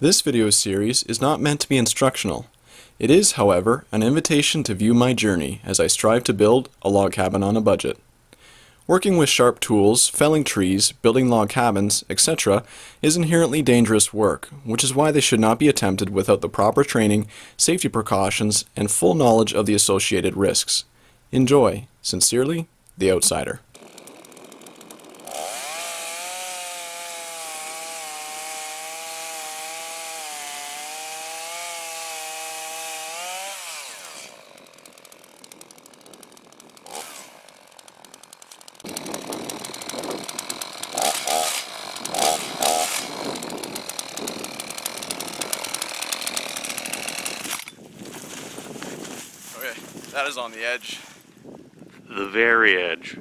This video series is not meant to be instructional. It is, however, an invitation to view my journey as I strive to build a log cabin on a budget. Working with sharp tools, felling trees, building log cabins, etc. is inherently dangerous work, which is why they should not be attempted without the proper training, safety precautions, and full knowledge of the associated risks. Enjoy. Sincerely, The Outsider. Okay, that is on the edge. The very edge.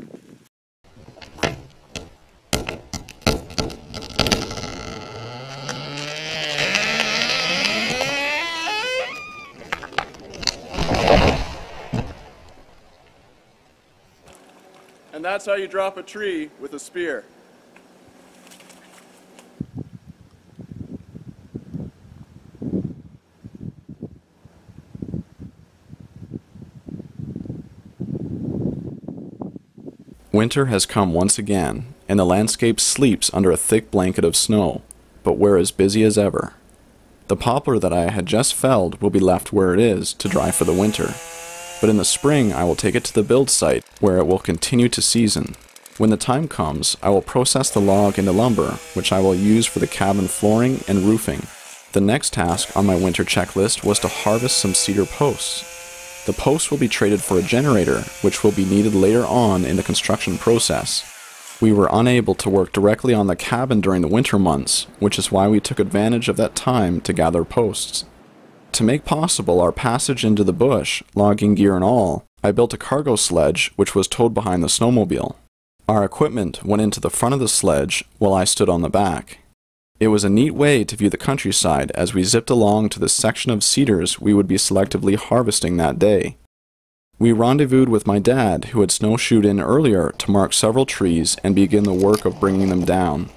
And that's how you drop a tree with a spear. Winter has come once again, and the landscape sleeps under a thick blanket of snow, but we're as busy as ever. The poplar that I had just felled will be left where it is to dry for the winter, but in the spring I will take it to the build site where it will continue to season. When the time comes, I will process the log into lumber, which I will use for the cabin flooring and roofing. The next task on my winter checklist was to harvest some cedar posts. The posts will be traded for a generator, which will be needed later on in the construction process. We were unable to work directly on the cabin during the winter months, which is why we took advantage of that time to gather posts. To make possible our passage into the bush, logging gear and all, I built a cargo sledge which was towed behind the snowmobile. Our equipment went into the front of the sledge while I stood on the back. It was a neat way to view the countryside as we zipped along to the section of cedars we would be selectively harvesting that day. We rendezvoused with my dad, who had snowshoed in earlier to mark several trees and begin the work of bringing them down.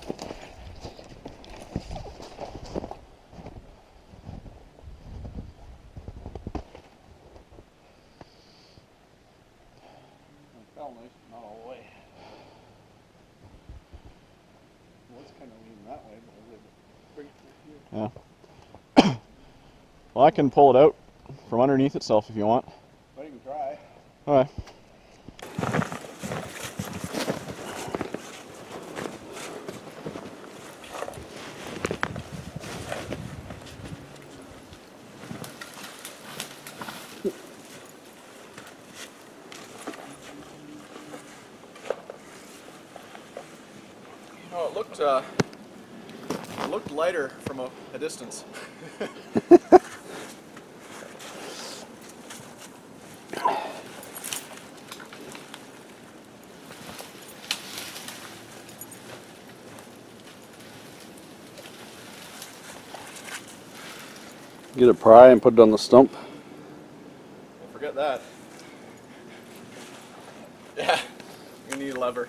Not all the way. Well, it's kind of leaning that way, but I would bring it through here. Yeah. Well, I can pull it out from underneath itself if you want. But you can try. Alright. Oh, it looked lighter from a distance. Get a pry and put it on the stump. Don't forget that. Yeah, you need a lever.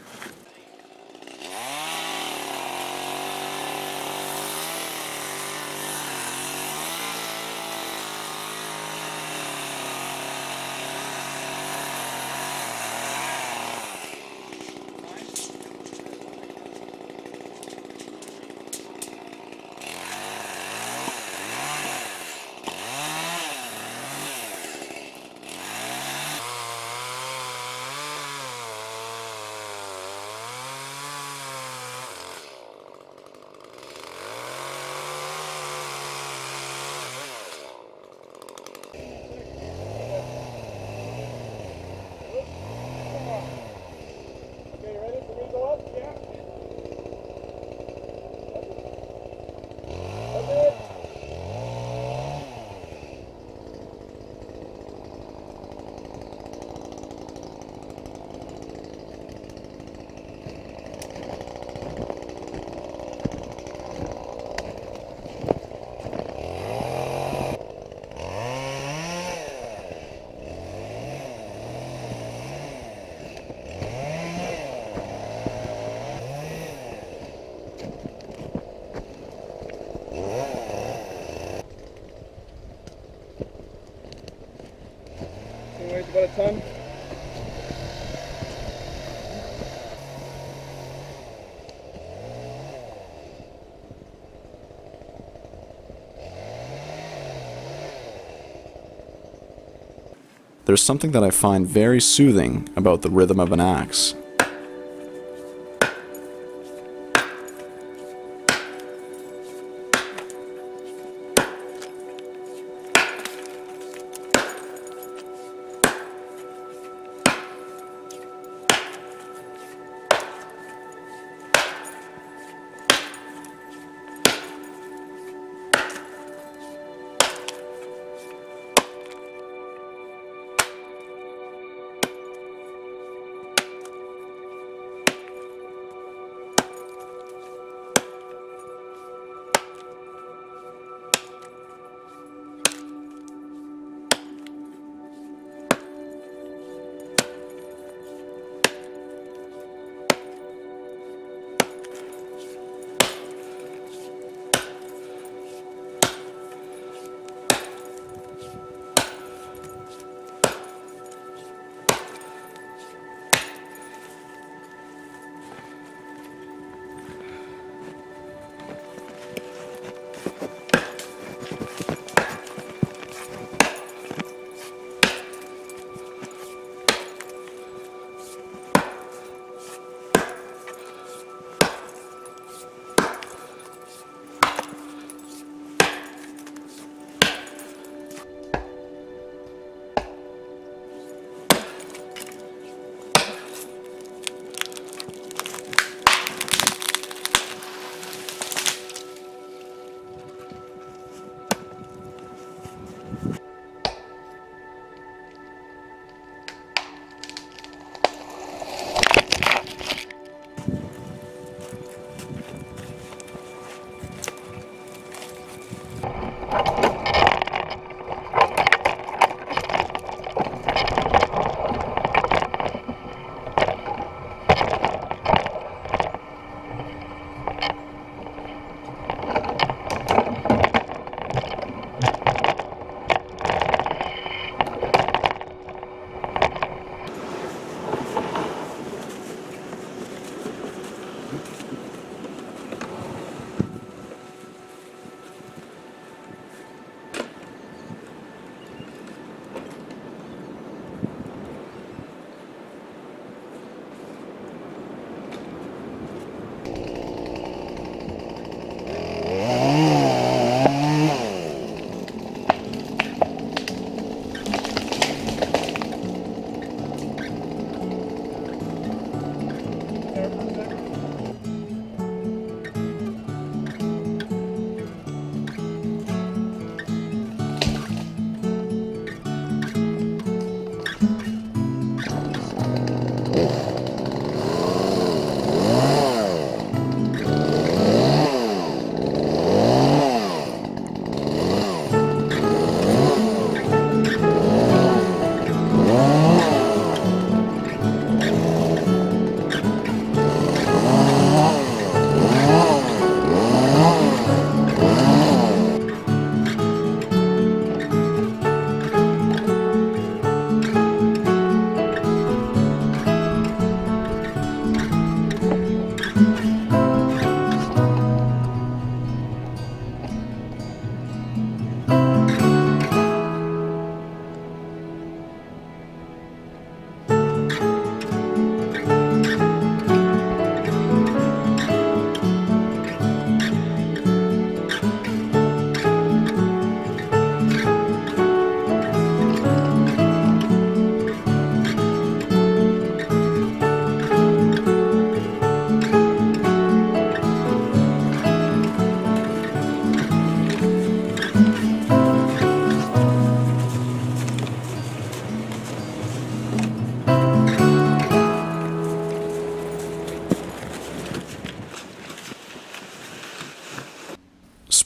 10. There's something that I find very soothing about the rhythm of an axe.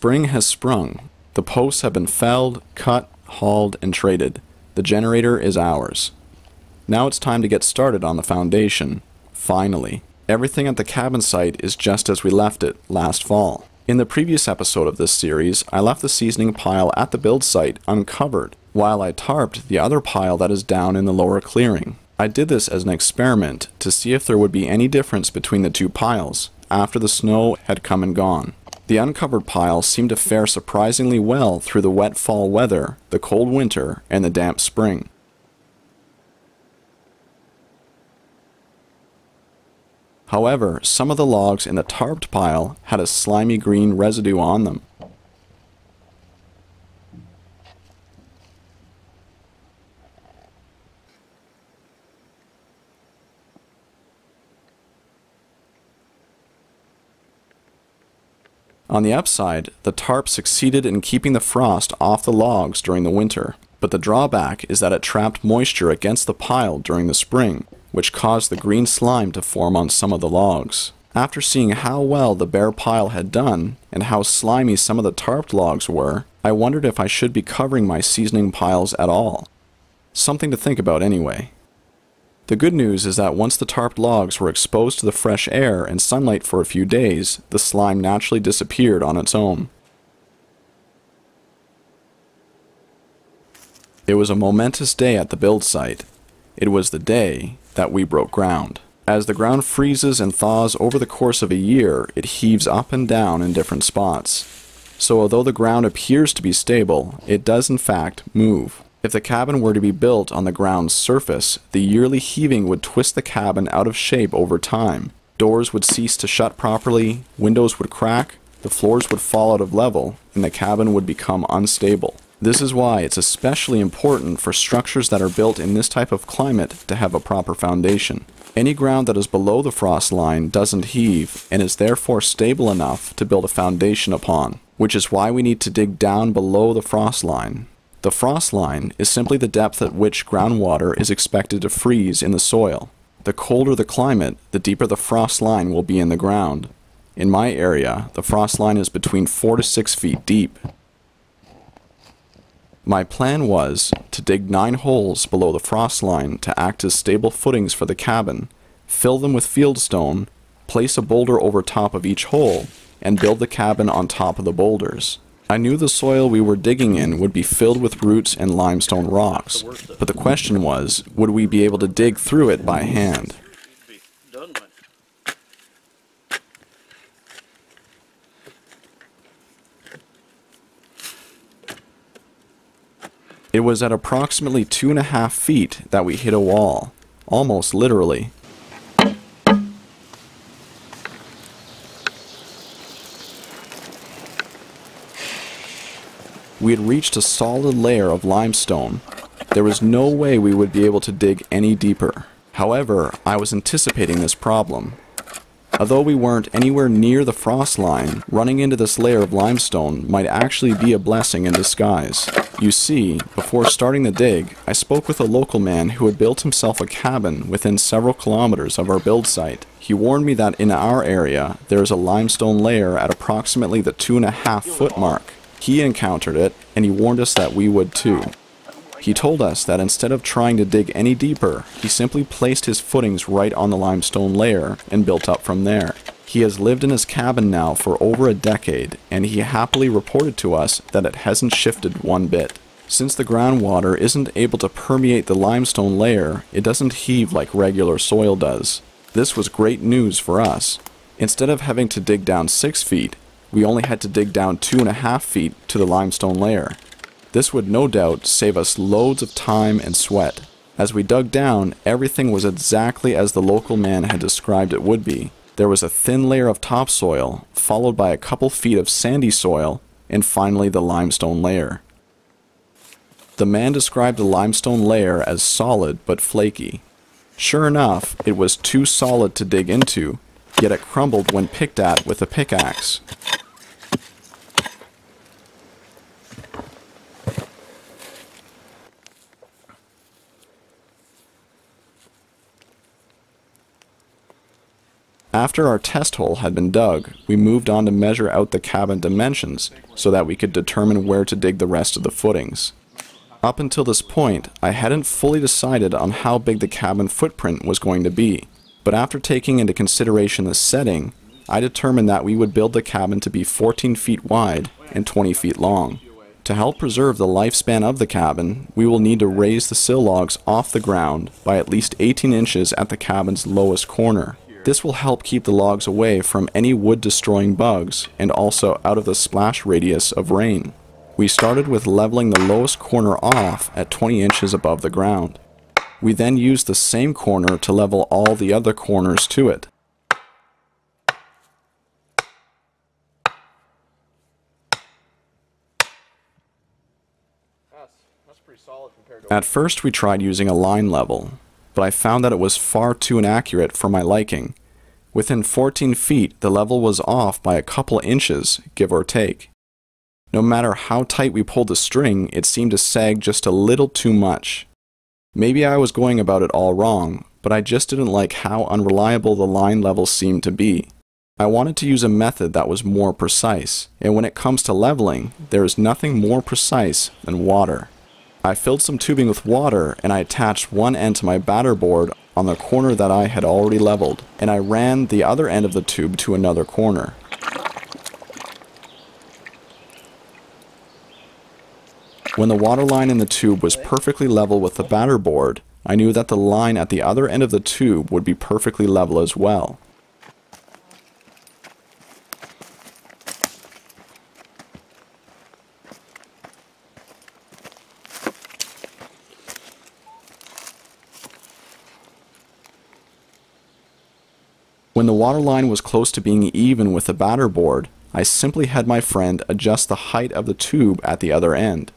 Spring has sprung. The posts have been felled, cut, hauled, and traded. The generator is ours. Now it's time to get started on the foundation. Finally. Everything at the cabin site is just as we left it last fall. In the previous episode of this series, I left the seasoning pile at the build site uncovered, while I tarped the other pile that is down in the lower clearing. I did this as an experiment to see if there would be any difference between the two piles after the snow had come and gone. The uncovered pile seemed to fare surprisingly well through the wet fall weather, the cold winter, and the damp spring. However, some of the logs in the tarped pile had a slimy green residue on them. On the upside, the tarp succeeded in keeping the frost off the logs during the winter, but the drawback is that it trapped moisture against the pile during the spring, which caused the green slime to form on some of the logs. After seeing how well the bare pile had done, and how slimy some of the tarped logs were, I wondered if I should be covering my seasoning piles at all. Something to think about anyway. The good news is that once the tarped logs were exposed to the fresh air and sunlight for a few days, the slime naturally disappeared on its own. It was a momentous day at the build site. It was the day that we broke ground. As the ground freezes and thaws over the course of a year, it heaves up and down in different spots. So although the ground appears to be stable, it does in fact move. If the cabin were to be built on the ground's surface, the yearly heaving would twist the cabin out of shape over time. Doors would cease to shut properly, windows would crack, the floors would fall out of level, and the cabin would become unstable. This is why it's especially important for structures that are built in this type of climate to have a proper foundation. Any ground that is below the frost line doesn't heave and is therefore stable enough to build a foundation upon, which is why we need to dig down below the frost line. The frost line is simply the depth at which groundwater is expected to freeze in the soil. The colder the climate, the deeper the frost line will be in the ground. In my area, the frost line is between 4 to 6 feet deep. My plan was to dig 9 holes below the frost line to act as stable footings for the cabin, fill them with fieldstone, place a boulder over top of each hole, and build the cabin on top of the boulders. I knew the soil we were digging in would be filled with roots and limestone rocks, but the question was, would we be able to dig through it by hand? It was at approximately 2.5 feet that we hit a wall, almost literally. We had reached a solid layer of limestone. There was no way we would be able to dig any deeper. However, I was anticipating this problem. Although we weren't anywhere near the frost line, running into this layer of limestone might actually be a blessing in disguise. You see, before starting the dig, I spoke with a local man who had built himself a cabin within several kilometers of our build site. He warned me that in our area, there is a limestone layer at approximately the 2.5 foot mark. He encountered it, and he warned us that we would too. He told us that instead of trying to dig any deeper, he simply placed his footings right on the limestone layer and built up from there. He has lived in his cabin now for over a decade, and he happily reported to us that it hasn't shifted one bit. Since the groundwater isn't able to permeate the limestone layer, it doesn't heave like regular soil does. This was great news for us. Instead of having to dig down 6 feet, we only had to dig down 2.5 feet to the limestone layer. This would no doubt save us loads of time and sweat. As we dug down, everything was exactly as the local man had described it would be. There was a thin layer of topsoil, followed by a couple feet of sandy soil, and finally the limestone layer. The man described the limestone layer as solid but flaky. Sure enough, it was too solid to dig into, yet it crumbled when picked at with a pickaxe. After our test hole had been dug, we moved on to measure out the cabin dimensions so that we could determine where to dig the rest of the footings. Up until this point, I hadn't fully decided on how big the cabin footprint was going to be, but after taking into consideration the setting, I determined that we would build the cabin to be 14 feet wide and 20 feet long. To help preserve the lifespan of the cabin, we will need to raise the sill logs off the ground by at least 18 inches at the cabin's lowest corner. This will help keep the logs away from any wood-destroying bugs and also out of the splash radius of rain. We started with leveling the lowest corner off at 20 inches above the ground. We then used the same corner to level all the other corners to it. That's pretty solid compared to... At first we tried using a line level, but I found that it was far too inaccurate for my liking. Within 14 feet, the level was off by a couple inches, give or take. No matter how tight we pulled the string, it seemed to sag just a little too much. Maybe I was going about it all wrong, but I just didn't like how unreliable the line level seemed to be. I wanted to use a method that was more precise, and when it comes to leveling, there is nothing more precise than water. I filled some tubing with water and I attached one end to my batter board on the corner that I had already leveled, and I ran the other end of the tube to another corner. When the water line in the tube was perfectly level with the batter board, I knew that the line at the other end of the tube would be perfectly level as well. When the water line was close to being even with the batter board, I simply had my friend adjust the height of the tube at the other end.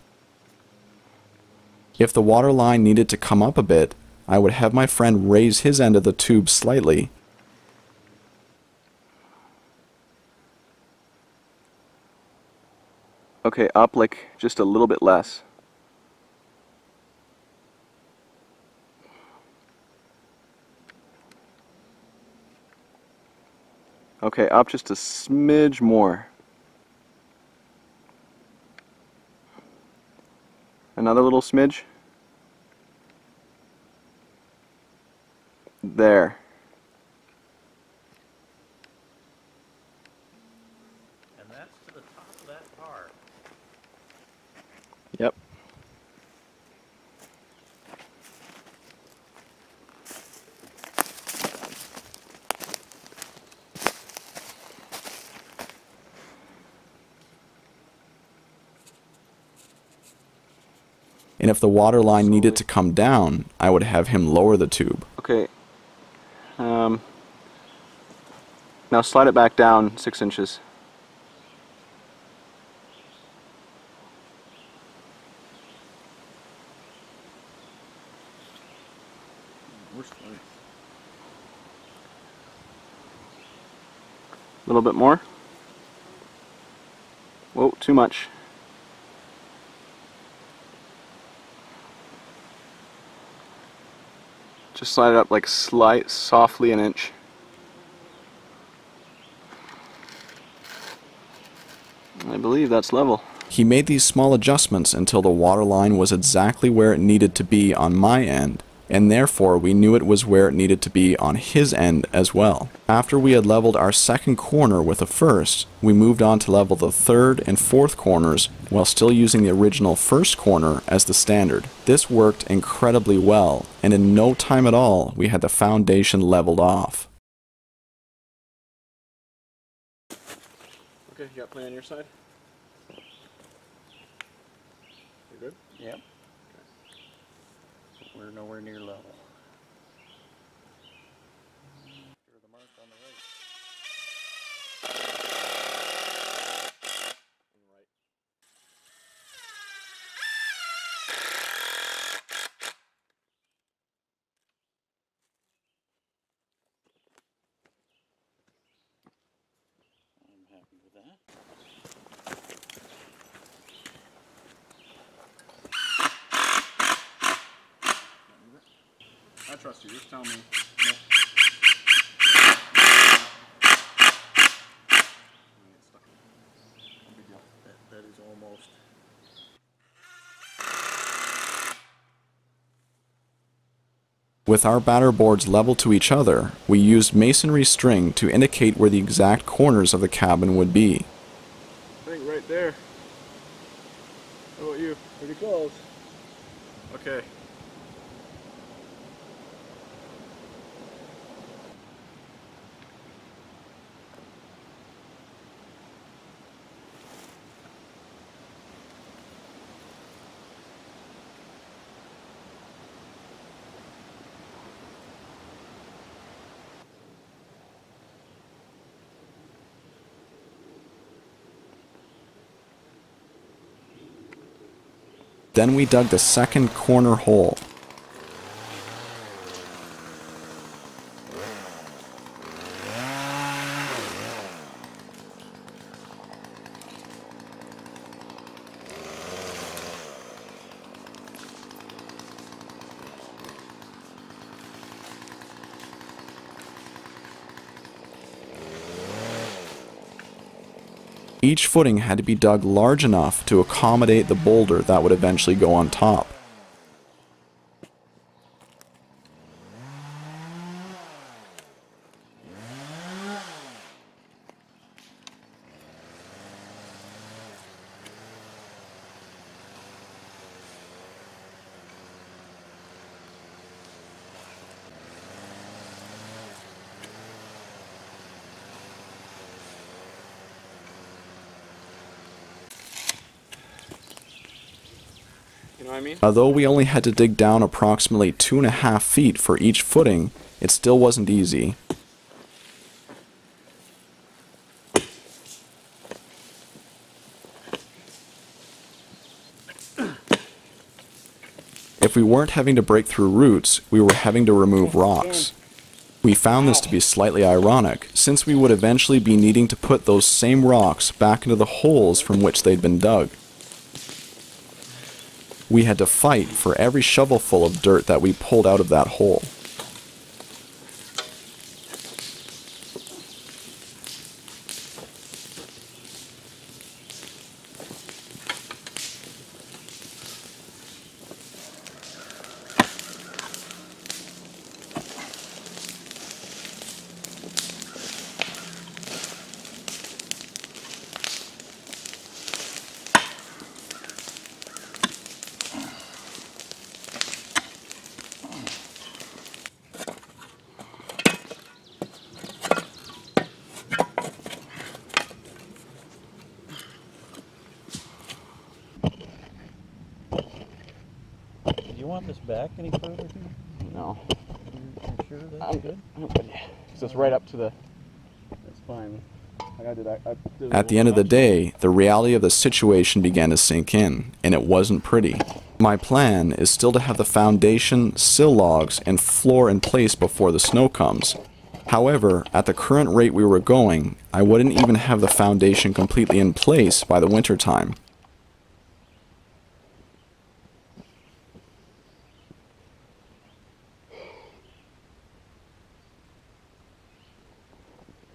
If the water line needed to come up a bit, I would have my friend raise his end of the tube slightly. Okay, up like just a little bit less. Okay, up just a smidge more. Another little smidge. There. And that's to the top of that part. Yep. And if the water line needed to come down, I would have him lower the tube. Okay. Now slide it back down 6 inches. A little bit more. Whoa, too much. Just slide it up like softly an inch. I believe that's level. He made these small adjustments until the water line was exactly where it needed to be on my end, and therefore we knew it was where it needed to be on his end as well. After we had leveled our second corner with the first, we moved on to level the third and fourth corners while still using the original first corner as the standard. This worked incredibly well, and in no time at all we had the foundation leveled off. Okay, you got plan on your side? You good? Yep. Okay. We're nowhere near level. Here's the mark on the right. I'm happy with that. I trust you. Just tell me. That is almost. With our batter boards level to each other, we used masonry string to indicate where the exact corners of the cabin would be. I think right there. How about you? Pretty close. Okay. Then we dug the second corner hole. Each footing had to be dug large enough to accommodate the boulder that would eventually go on top. You know what I mean? Although we only had to dig down approximately 2.5 feet for each footing, it still wasn't easy. If we weren't having to break through roots, we were having to remove rocks. We found this to be slightly ironic, since we would eventually be needing to put those same rocks back into the holes from which they'd been dug. We had to fight for every shovelful of dirt that we pulled out of that hole. Do you want this back any further? Here? No. You sure that's good? Because it's right up to the. That's fine. I gotta do that. At the end of the day, the reality of the situation began to sink in, and it wasn't pretty. My plan is still to have the foundation, sill logs, and floor in place before the snow comes. However, at the current rate we were going, I wouldn't even have the foundation completely in place by the winter time.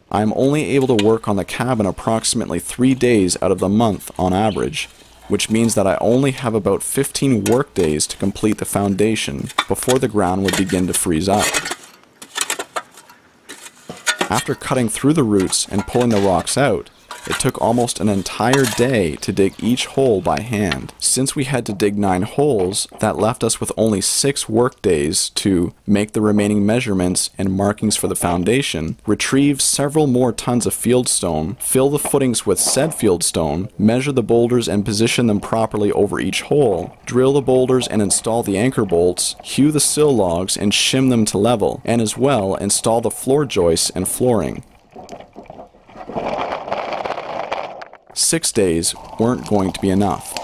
I am only able to work on the cabin approximately 3 days out of the month on average, which means that I only have about 15 work days to complete the foundation before the ground would begin to freeze up. After cutting through the roots and pulling the rocks out, it took almost an entire day to dig each hole by hand. Since we had to dig 9 holes, that left us with only 6 work days to make the remaining measurements and markings for the foundation, retrieve several more tons of fieldstone, fill the footings with said fieldstone, measure the boulders and position them properly over each hole, drill the boulders and install the anchor bolts, hew the sill logs and shim them to level, and as well install the floor joists and flooring. 6 days weren't going to be enough.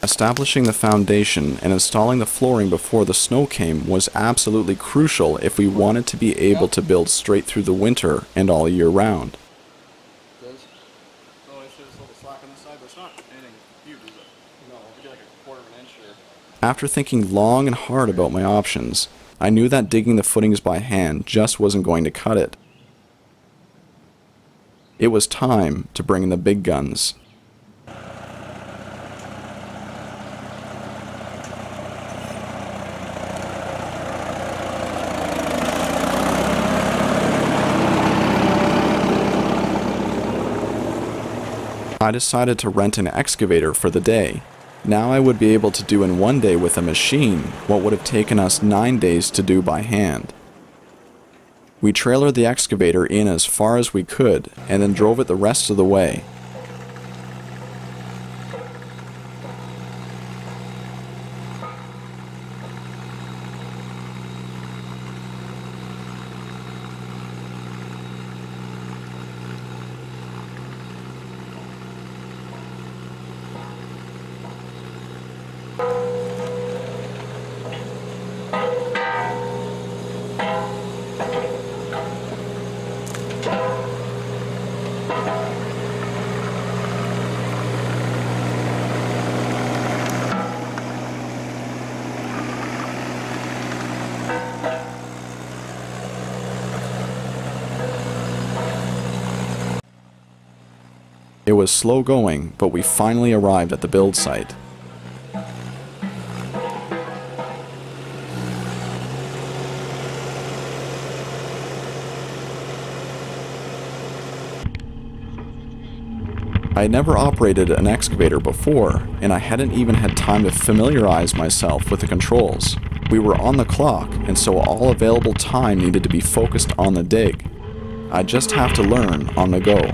Establishing the foundation and installing the flooring before the snow came was absolutely crucial if we wanted to be able to build straight through the winter and all year round. Oh, it's just a little slack on this side, but it's not anything huge, is it? No. Maybe like a quarter of an inch here. After thinking long and hard about my options, I knew that digging the footings by hand just wasn't going to cut it. It was time to bring in the big guns. I decided to rent an excavator for the day. Now I would be able to do in one day with a machine what would have taken us 9 days to do by hand. We trailered the excavator in as far as we could and then drove it the rest of the way. It was slow going, but we finally arrived at the build site. I had never operated an excavator before, and I hadn't even had time to familiarize myself with the controls. We were on the clock, and so all available time needed to be focused on the dig. I just have to learn on the go.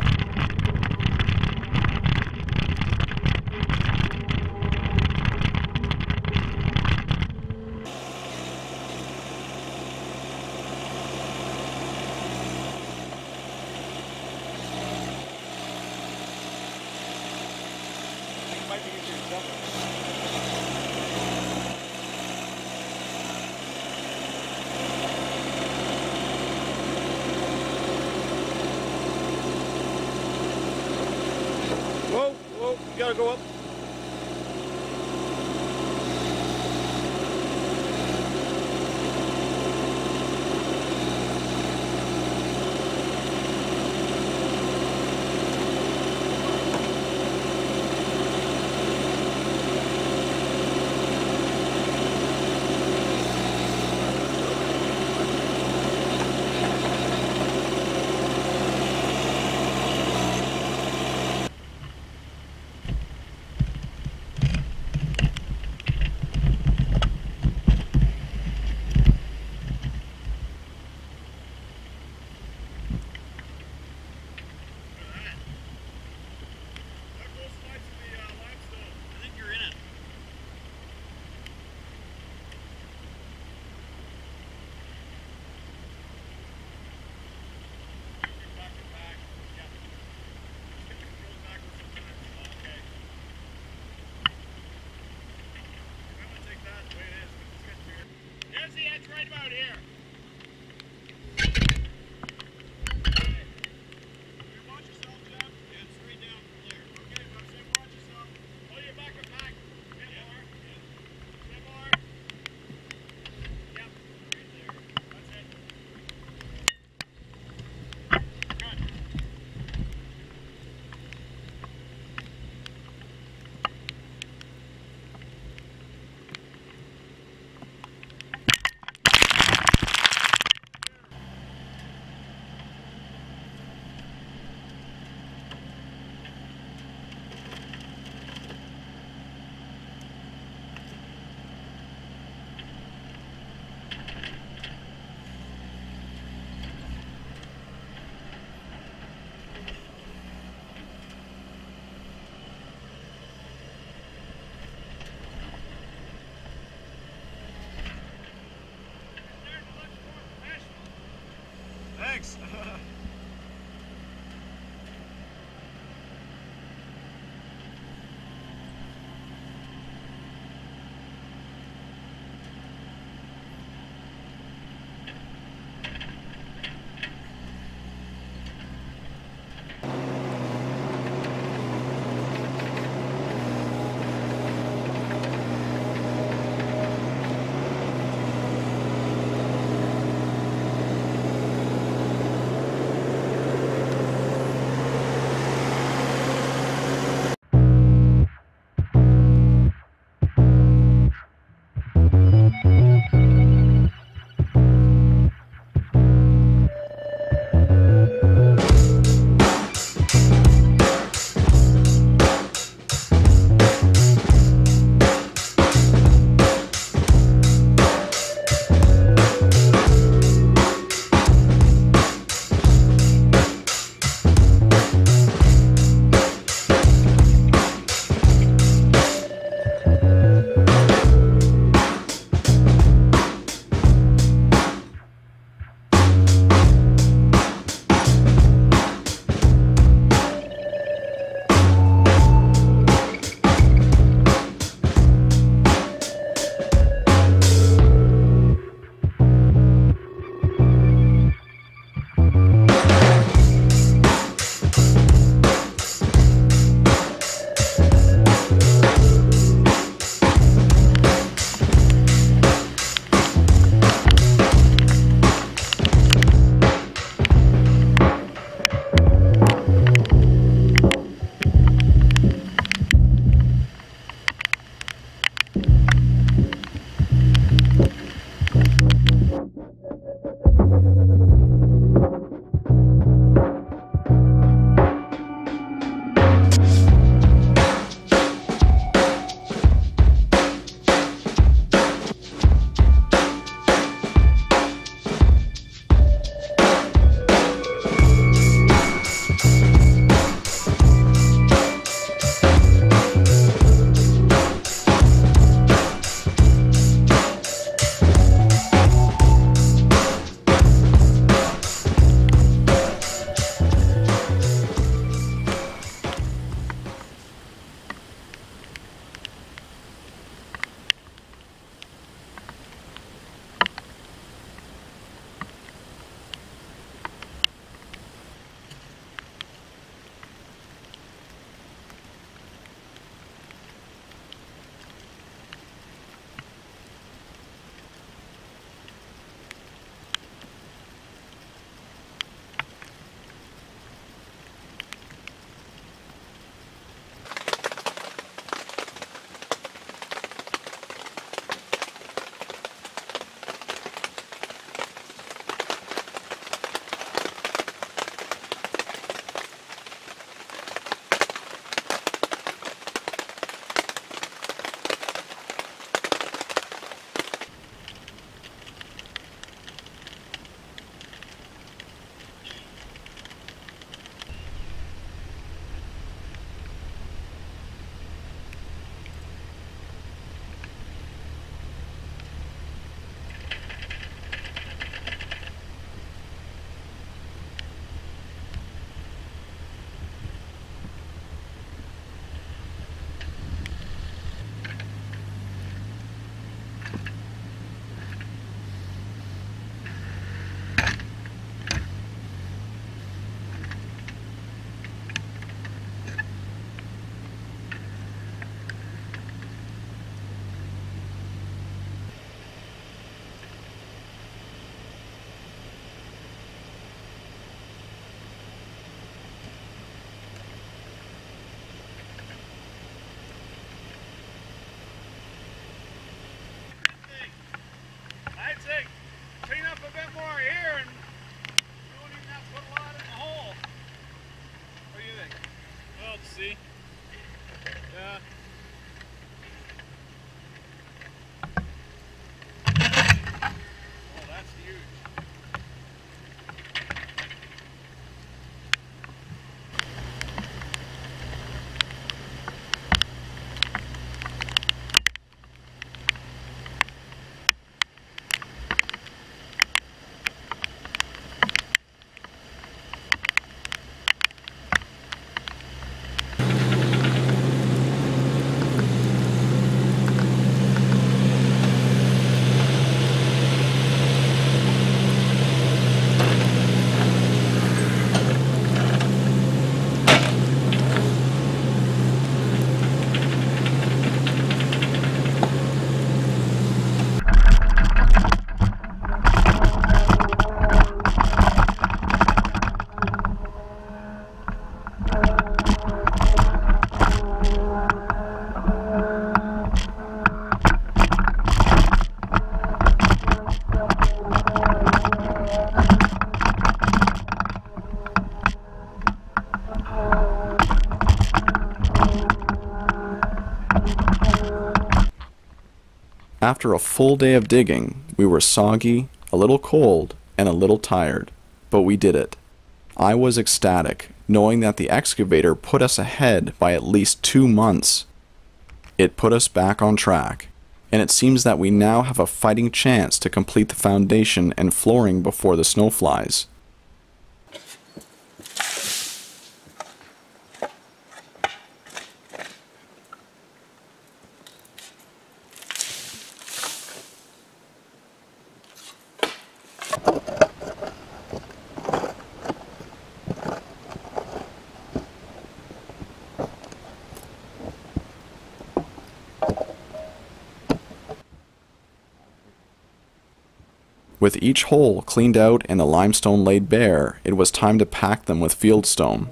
Whoa, you gotta go up. After a full day of digging, we were soggy, a little cold, and a little tired, but we did it. I was ecstatic, knowing that the excavator put us ahead by at least 2 months. It put us back on track, and it seems that we now have a fighting chance to complete the foundation and flooring before the snow flies. With each hole cleaned out and the limestone laid bare, it was time to pack them with fieldstone.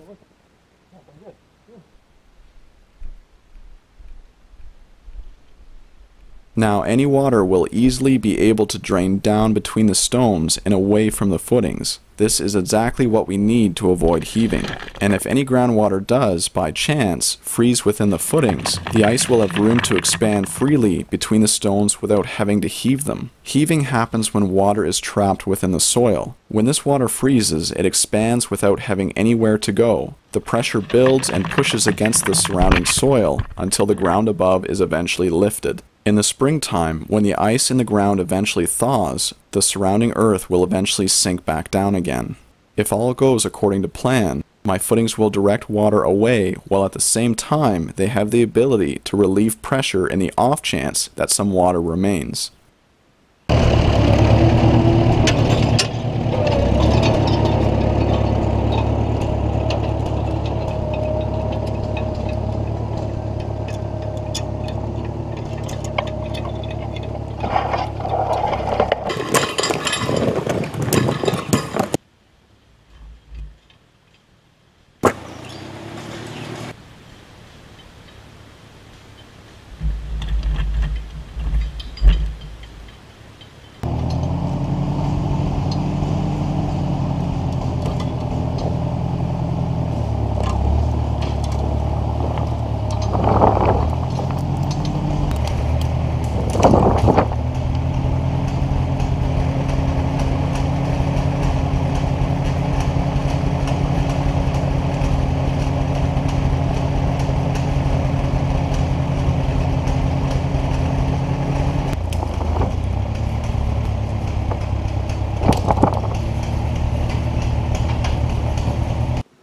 Now any water will easily be able to drain down between the stones and away from the footings. This is exactly what we need to avoid heaving. And if any groundwater does, by chance, freeze within the footings, the ice will have room to expand freely between the stones without having to heave them. Heaving happens when water is trapped within the soil. When this water freezes, it expands without having anywhere to go. The pressure builds and pushes against the surrounding soil until the ground above is eventually lifted. In the springtime, when the ice in the ground eventually thaws, the surrounding earth will eventually sink back down again. If all goes according to plan, my footings will direct water away while at the same time they have the ability to relieve pressure in the off chance that some water remains.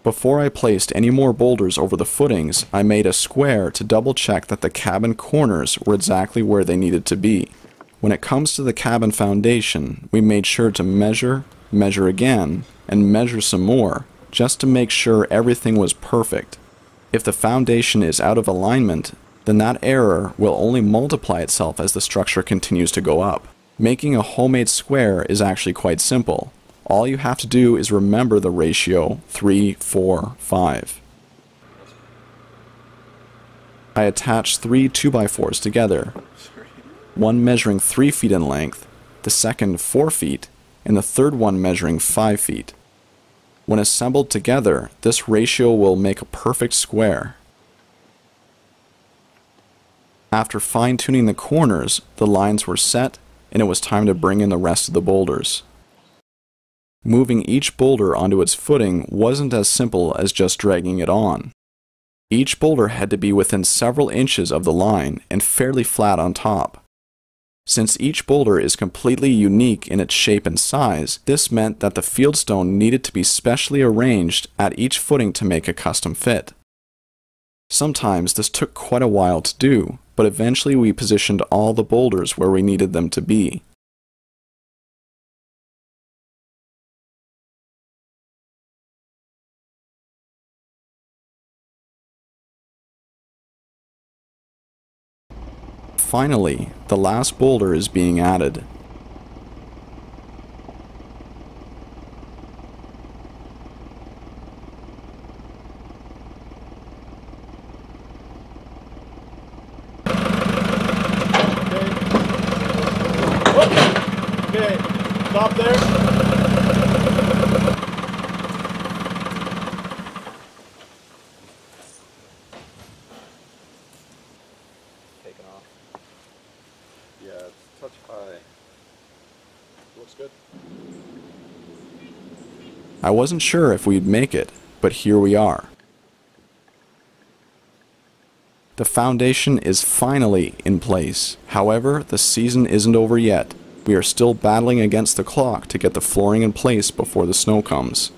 Before I placed any more boulders over the footings, I made a square to double check that the cabin corners were exactly where they needed to be. When it comes to the cabin foundation, we made sure to measure again, and measure some more, just to make sure everything was perfect. If the foundation is out of alignment, then that error will only multiply itself as the structure continues to go up. Making a homemade square is actually quite simple. All you have to do is remember the ratio 3, 4, 5. I attached 3 2x4s together, one measuring 3 feet in length, the second 4 feet, and the third one measuring 5 feet. When assembled together, this ratio will make a perfect square. After fine-tuning the corners, the lines were set, and it was time to bring in the rest of the boulders. Moving each boulder onto its footing wasn't as simple as just dragging it on. Each boulder had to be within several inches of the line and fairly flat on top. Since each boulder is completely unique in its shape and size, this meant that the fieldstone needed to be specially arranged at each footing to make a custom fit. Sometimes this took quite a while to do, but eventually we positioned all the boulders where we needed them to be. Finally, the last boulder is being added. Okay, stop there. Yeah, it's a touch high. Looks good. I wasn't sure if we'd make it, but here we are. The foundation is finally in place. However, the season isn't over yet. We are still battling against the clock to get the flooring in place before the snow comes.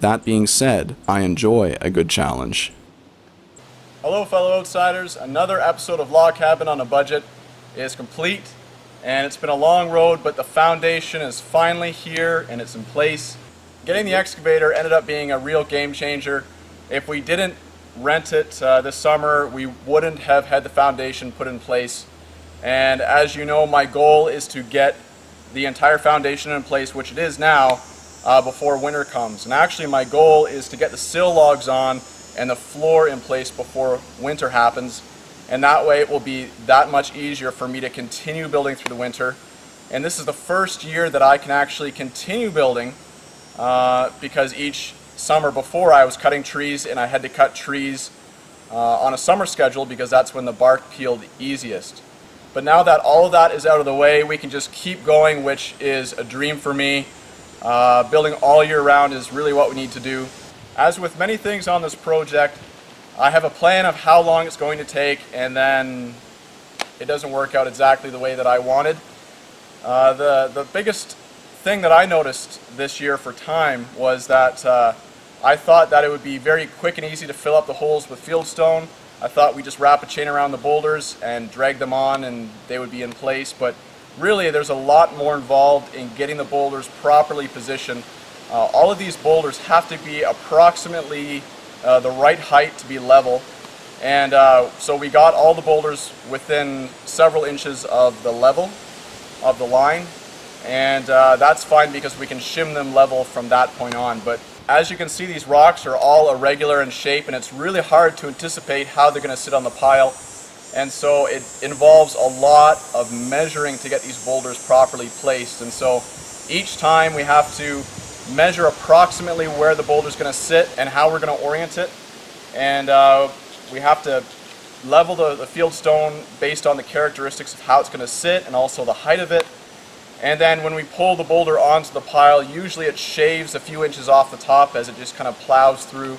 That being said, I enjoy a good challenge. Hello fellow outsiders, another episode of Log Cabin on a Budget is complete, and it's been a long road, but the foundation is finally here and it's in place. Getting the excavator ended up being a real game changer. If we didn't rent it this summer, we wouldn't have had the foundation put in place. And as you know, my goal is to get the entire foundation in place, which it is now, before winter comes. And actually my goal is to get the sill logs on and the floor in place before winter happens, and that way it will be that much easier for me to continue building through the winter. And this is the first year that I can actually continue building, because each summer before I was cutting trees, and I had to cut trees on a summer schedule because that's when the bark peeled easiest. But now that all of that is out of the way, we can just keep going, which is a dream for me. Building all year round is really what we need to do. As with many things on this project, I have a plan of how long it's going to take, and then it doesn't work out exactly the way that I wanted. The biggest thing that I noticed this year for time was that I thought that it would be very quick and easy to fill up the holes with fieldstone. I thought we'd just wrap a chain around the boulders and drag them on and they would be in place, but really there's a lot more involved in getting the boulders properly positioned. All of these boulders have to be approximately the right height to be level, and so we got all the boulders within several inches of the level of the line, and that's fine because we can shim them level from that point on. But as you can see, these rocks are all irregular in shape, and it's really hard to anticipate how they're going to sit on the pile, and so it involves a lot of measuring to get these boulders properly placed. And so each time we have to measure approximately where the boulder is going to sit and how we're going to orient it, and we have to level the field stone based on the characteristics of how it's going to sit and also the height of it. And then when we pull the boulder onto the pile, usually it shaves a few inches off the top as it just kind of plows through.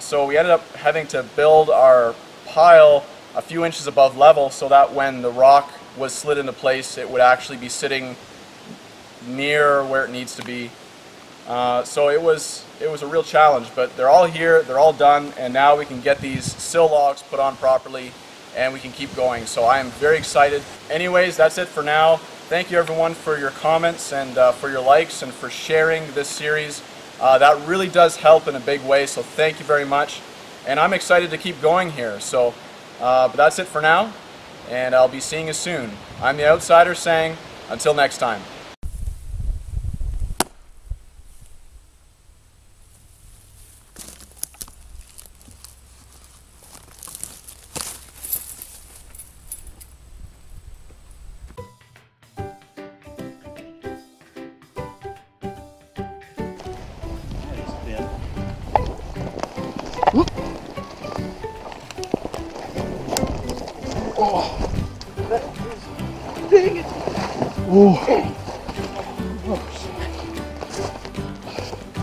So we ended up having to build our pile a few inches above level so that when the rock was slid into place, it would actually be sitting near where it needs to be. So it was a real challenge, but they're all here, they're all done, and now we can get these sill logs put on properly and we can keep going. So I am very excited. Anyways, that's it for now. Thank you everyone for your comments and for your likes and for sharing this series. That really does help in a big way, so thank you very much. And I'm excited to keep going here. So, but that's it for now, and I'll be seeing you soon. I'm the Outsider saying, until next time. Dang it!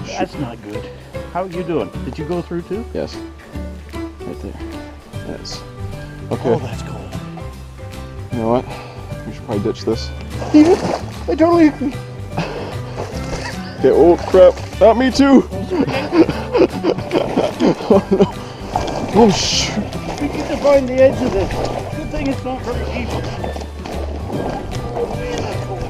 That's not good. How are you doing? Did you go through too? Yes. Right there. Yes. Okay. Oh, that's cold. You know what? We should probably ditch this. I totally. Okay, oh crap. Not me too! Oh no. Oh shoot. We need to find the edge of this. Good thing it's not very deep. Oh man, that's cold.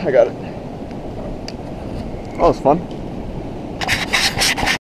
I got it. Oh, it's fun.